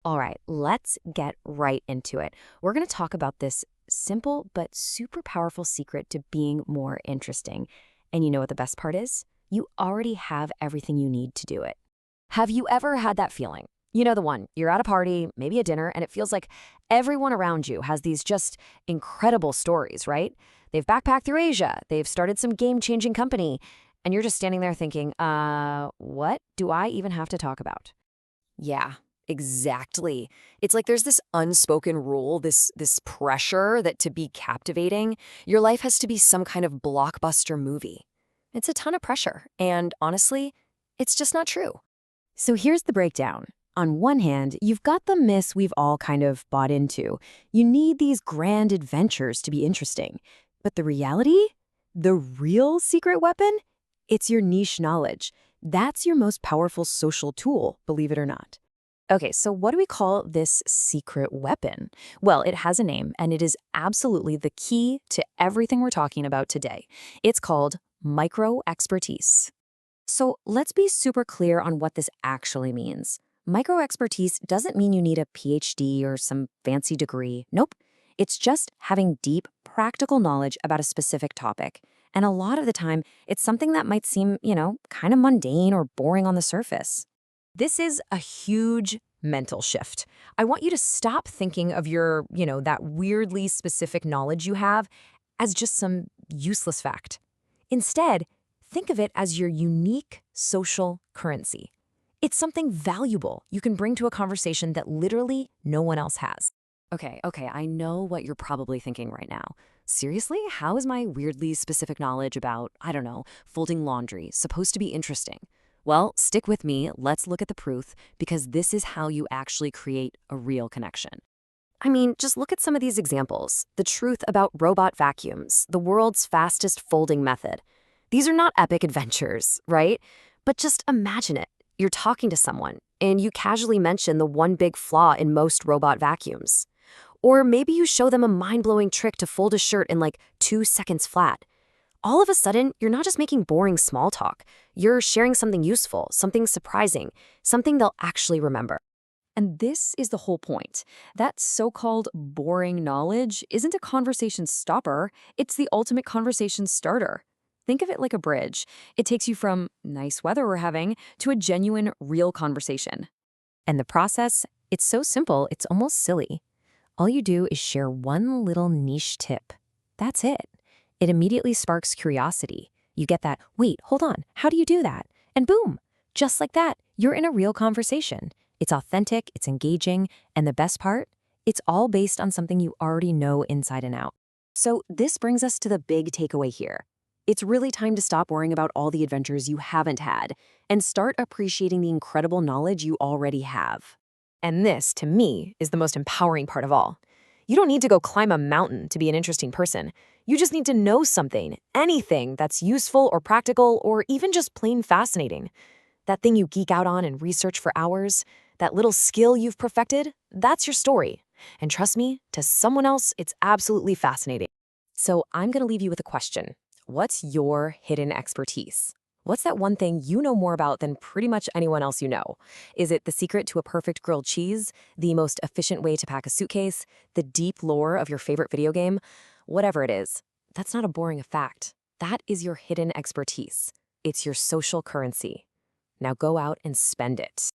All right, let's get right into it. We're going to talk about this simple but super powerful secret to being more interesting. And you know what the best part is? You already have everything you need to do it. Have you ever had that feeling? You know the one, you're at a party, maybe a dinner, and it feels like everyone around you has these just incredible stories, right? They've backpacked through Asia, they've started some game-changing company, and you're just standing there thinking, what do I even have to talk about? Yeah, exactly. It's like there's this unspoken rule, this pressure that to be captivating, your life has to be some kind of blockbuster movie. It's a ton of pressure, and honestly, it's just not true. So here's the breakdown. On one hand, you've got the myths we've all kind of bought into. You need these grand adventures to be interesting. But the reality? The real secret weapon? It's your niche knowledge. That's your most powerful social tool, believe it or not. Okay, so what do we call this secret weapon? Well, it has a name, and it is absolutely the key to everything we're talking about today. It's called micro expertise. So let's be super clear on what this actually means. Micro expertise doesn't mean you need a PhD or some fancy degree. Nope. It's just having deep, practical knowledge about a specific topic. And a lot of the time, it's something that might seem, kind of mundane or boring on the surface. This is a huge mental shift. I want you to stop thinking of that weirdly specific knowledge you have as just some useless fact. Instead, think of it as your unique social currency. It's something valuable you can bring to a conversation that literally no one else has. Okay, I know what you're probably thinking right now. Seriously, how is my weirdly specific knowledge about, I don't know, folding laundry supposed to be interesting? Well, stick with me, let's look at the proof, because this is how you actually create a real connection. I mean, just look at some of these examples. The truth about robot vacuums, the world's fastest folding method. These are not epic adventures, right? But just imagine it. You're talking to someone, and you casually mention the one big flaw in most robot vacuums. Or maybe you show them a mind-blowing trick to fold a shirt in like 2 seconds flat. All of a sudden, you're not just making boring small talk. You're sharing something useful, something surprising, something they'll actually remember. And this is the whole point. That so-called boring knowledge isn't a conversation stopper, it's the ultimate conversation starter. Think of it like a bridge. It takes you from nice weather we're having to a genuine, real conversation. And the process, it's so simple, it's almost silly. All you do is share one little niche tip. That's it. It immediately sparks curiosity. You get that, wait, hold on, how do you do that? And boom, just like that, you're in a real conversation. It's authentic, it's engaging, and the best part? It's all based on something you already know inside and out. So this brings us to the big takeaway here. It's really time to stop worrying about all the adventures you haven't had and start appreciating the incredible knowledge you already have. And this, to me, is the most empowering part of all. You don't need to go climb a mountain to be an interesting person. You just need to know something, anything that's useful or practical or even just plain fascinating. That thing you geek out on and research for hours, that little skill you've perfected, that's your story. And trust me, to someone else, it's absolutely fascinating. So I'm going to leave you with a question. What's your hidden expertise? What's that one thing you know more about than pretty much anyone else you know? Is it the secret to a perfect grilled cheese, the most efficient way to pack a suitcase, the deep lore of your favorite video game? Whatever it is, that's not a boring fact. That is your hidden expertise. It's your social currency. Now go out and spend it.